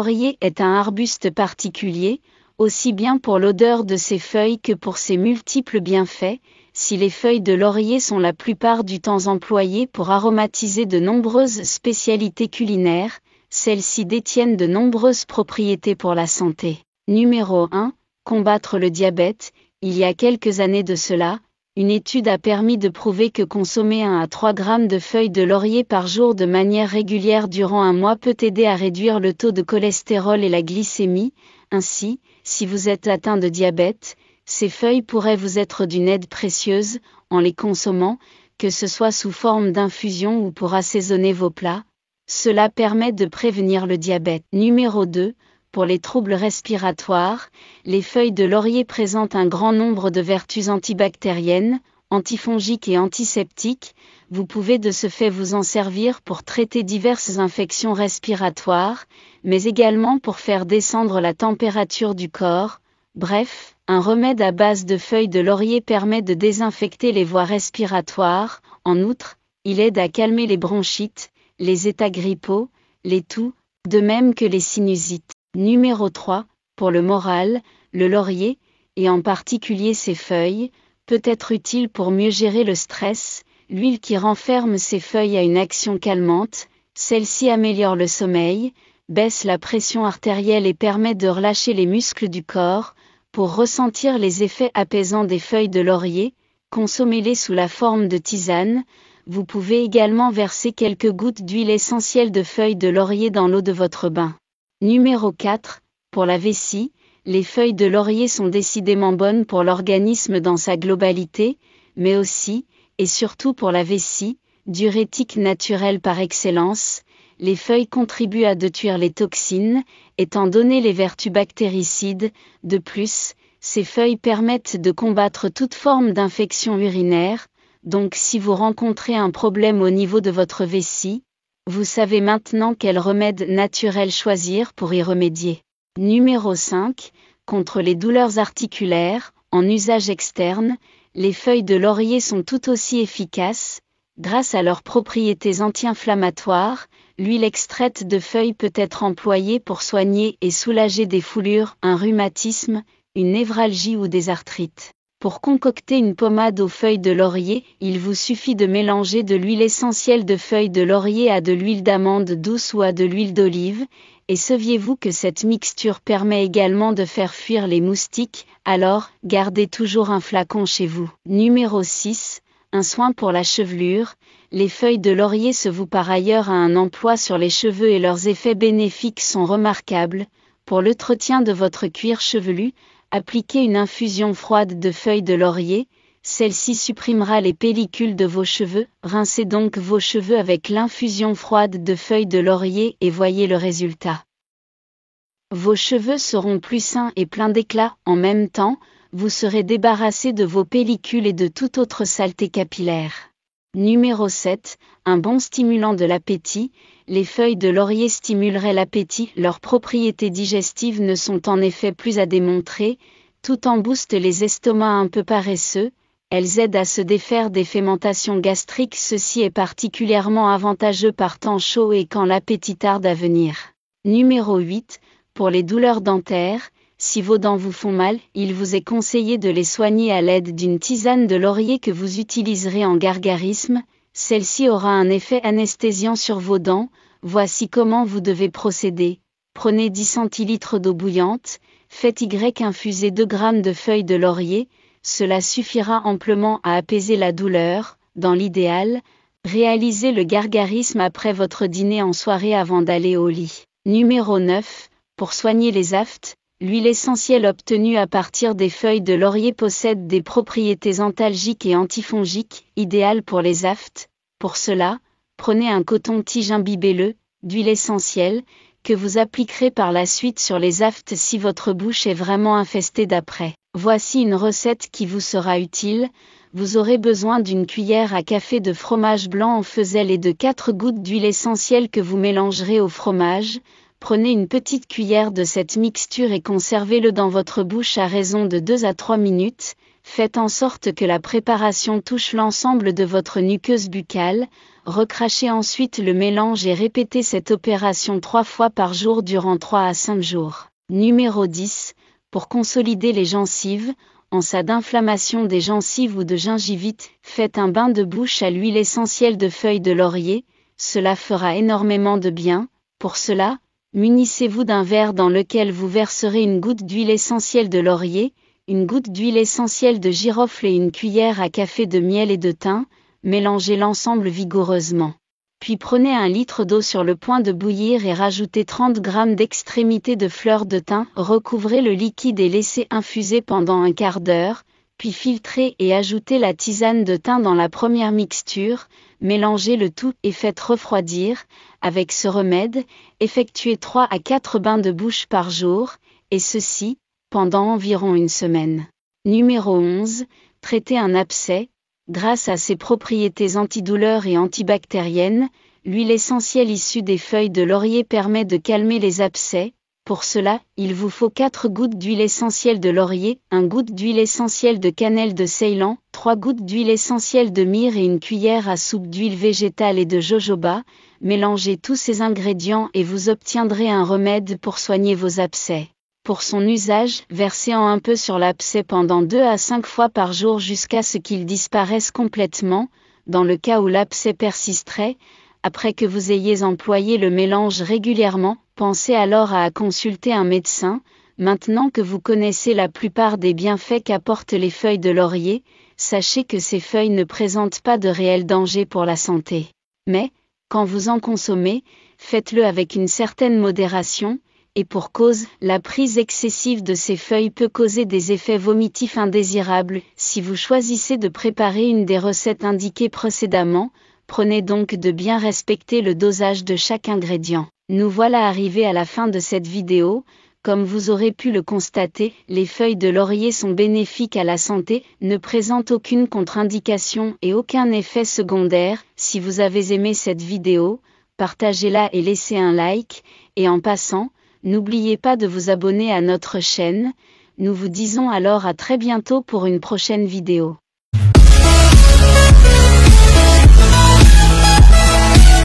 laurier est un arbuste particulier, aussi bien pour l'odeur de ses feuilles que pour ses multiples bienfaits. Si les feuilles de laurier sont la plupart du temps employées pour aromatiser de nombreuses spécialités culinaires, celles-ci détiennent de nombreuses propriétés pour la santé. Numéro 1. Combattre le diabète. Il y a quelques années de cela, une étude a permis de prouver que consommer 1 à 3 grammes de feuilles de laurier par jour de manière régulière durant un mois peut aider à réduire le taux de cholestérol et la glycémie. Ainsi, si vous êtes atteint de diabète, ces feuilles pourraient vous être d'une aide précieuse, en les consommant, que ce soit sous forme d'infusion ou pour assaisonner vos plats. Cela permet de prévenir le diabète. Numéro 2. Pour les troubles respiratoires, les feuilles de laurier présentent un grand nombre de vertus antibactériennes, antifongiques et antiseptiques. Vous pouvez de ce fait vous en servir pour traiter diverses infections respiratoires, mais également pour faire descendre la température du corps. Bref, un remède à base de feuilles de laurier permet de désinfecter les voies respiratoires. En outre, il aide à calmer les bronchites, les états grippaux, les toux, de même que les sinusites. Numéro 3. Pour le moral, le laurier, et en particulier ses feuilles, peut être utile pour mieux gérer le stress. L'huile qui renferme ces feuilles a une action calmante, celle-ci améliore le sommeil, baisse la pression artérielle et permet de relâcher les muscles du corps. Pour ressentir les effets apaisants des feuilles de laurier, consommez-les sous la forme de tisane. Vous pouvez également verser quelques gouttes d'huile essentielle de feuilles de laurier dans l'eau de votre bain. Numéro 4. Pour la vessie, les feuilles de laurier sont décidément bonnes pour l'organisme dans sa globalité, mais aussi, et surtout pour la vessie, diurétique naturelle par excellence. Les feuilles contribuent à détruire les toxines, étant donné les vertus bactéricides. De plus, ces feuilles permettent de combattre toute forme d'infection urinaire, donc si vous rencontrez un problème au niveau de votre vessie, vous savez maintenant quel remède naturel choisir pour y remédier. Numéro 5. Contre les douleurs articulaires, en usage externe, les feuilles de laurier sont tout aussi efficaces. Grâce à leurs propriétés anti-inflammatoires, l'huile extraite de feuilles peut être employée pour soigner et soulager des foulures, un rhumatisme, une névralgie ou des arthrites. Pour concocter une pommade aux feuilles de laurier, il vous suffit de mélanger de l'huile essentielle de feuilles de laurier à de l'huile d'amande douce ou à de l'huile d'olive, et saviez-vous que cette mixture permet également de faire fuir les moustiques? Alors, gardez toujours un flacon chez vous. Numéro 6. Un soin pour la chevelure. Les feuilles de laurier se vouent par ailleurs à un emploi sur les cheveux et leurs effets bénéfiques sont remarquables. Pour l'entretien de votre cuir chevelu, appliquez une infusion froide de feuilles de laurier, celle-ci supprimera les pellicules de vos cheveux. Rincez donc vos cheveux avec l'infusion froide de feuilles de laurier et voyez le résultat. Vos cheveux seront plus sains et pleins d'éclat. En même temps, vous serez débarrassé de vos pellicules et de toute autre saleté capillaire. Numéro 7. Un bon stimulant de l'appétit. Les feuilles de laurier stimuleraient l'appétit. Leurs propriétés digestives ne sont en effet plus à démontrer, tout en boostent les estomacs un peu paresseux. Elles aident à se défaire des fermentations gastriques. Ceci est particulièrement avantageux par temps chaud et quand l'appétit tarde à venir. Numéro 8. Pour les douleurs dentaires, si vos dents vous font mal, il vous est conseillé de les soigner à l'aide d'une tisane de laurier que vous utiliserez en gargarisme. Celle-ci aura un effet anesthésiant sur vos dents. Voici comment vous devez procéder. Prenez 10 centilitres d'eau bouillante, faites infuser 2 g de feuilles de laurier, cela suffira amplement à apaiser la douleur. Dans l'idéal, réalisez le gargarisme après votre dîner en soirée avant d'aller au lit. Numéro 9. Pour soigner les aftes, l'huile essentielle obtenue à partir des feuilles de laurier possède des propriétés antalgiques et antifongiques, idéales pour les aftes. Pour cela, prenez un coton-tige imbibé d'huile essentielle, que vous appliquerez par la suite sur les aftes si votre bouche est vraiment infestée d'apprêt. Voici une recette qui vous sera utile. Vous aurez besoin d'une cuillère à café de fromage blanc en faiselle et de 4 gouttes d'huile essentielle que vous mélangerez au fromage. Prenez une petite cuillère de cette mixture et conservez-le dans votre bouche à raison de 2 à 3 minutes. Faites en sorte que la préparation touche l'ensemble de votre muqueuse buccale, recrachez ensuite le mélange et répétez cette opération 3 fois par jour durant 3 à 5 jours. Numéro 10. Pour consolider les gencives, en cas d'inflammation des gencives ou de gingivite, faites un bain de bouche à l'huile essentielle de feuilles de laurier, cela fera énormément de bien. Pour cela, munissez-vous d'un verre dans lequel vous verserez une goutte d'huile essentielle de laurier, une goutte d'huile essentielle de girofle et une cuillère à café de miel et de thym, mélangez l'ensemble vigoureusement. Puis prenez 1 litre d'eau sur le point de bouillir et rajoutez 30 g d'extrémité de fleurs de thym, recouvrez le liquide et laissez infuser pendant un quart d'heure, puis filtrez et ajoutez la tisane de thym dans la première mixture, mélangez le tout et faites refroidir. Avec ce remède, effectuez 3 à 4 bains de bouche par jour, et ceci, pendant environ une semaine. Numéro 11. Traitez un abcès. Grâce à ses propriétés antidouleurs et antibactériennes, l'huile essentielle issue des feuilles de laurier permet de calmer les abcès. Pour cela, il vous faut 4 gouttes d'huile essentielle de laurier, 1 goutte d'huile essentielle de cannelle de Ceylan, 3 gouttes d'huile essentielle de myrrhe et une cuillère à soupe d'huile végétale et de jojoba. Mélangez tous ces ingrédients et vous obtiendrez un remède pour soigner vos abcès. Pour son usage, versez-en un peu sur l'abcès pendant 2 à 5 fois par jour jusqu'à ce qu'il disparaisse complètement. Dans le cas où l'abcès persisterait, après que vous ayez employé le mélange régulièrement, pensez alors à consulter un médecin. Maintenant que vous connaissez la plupart des bienfaits qu'apportent les feuilles de laurier, sachez que ces feuilles ne présentent pas de réel danger pour la santé. Mais, quand vous en consommez, faites-le avec une certaine modération, et pour cause, la prise excessive de ces feuilles peut causer des effets vomitifs indésirables. Si vous choisissez de préparer une des recettes indiquées précédemment, prenez donc de bien respecter le dosage de chaque ingrédient. Nous voilà arrivés à la fin de cette vidéo. Comme vous aurez pu le constater, les feuilles de laurier sont bénéfiques à la santé, ne présentent aucune contre-indication et aucun effet secondaire. Si vous avez aimé cette vidéo, partagez-la et laissez un like, et en passant, n'oubliez pas de vous abonner à notre chaîne. Nous vous disons alors à très bientôt pour une prochaine vidéo.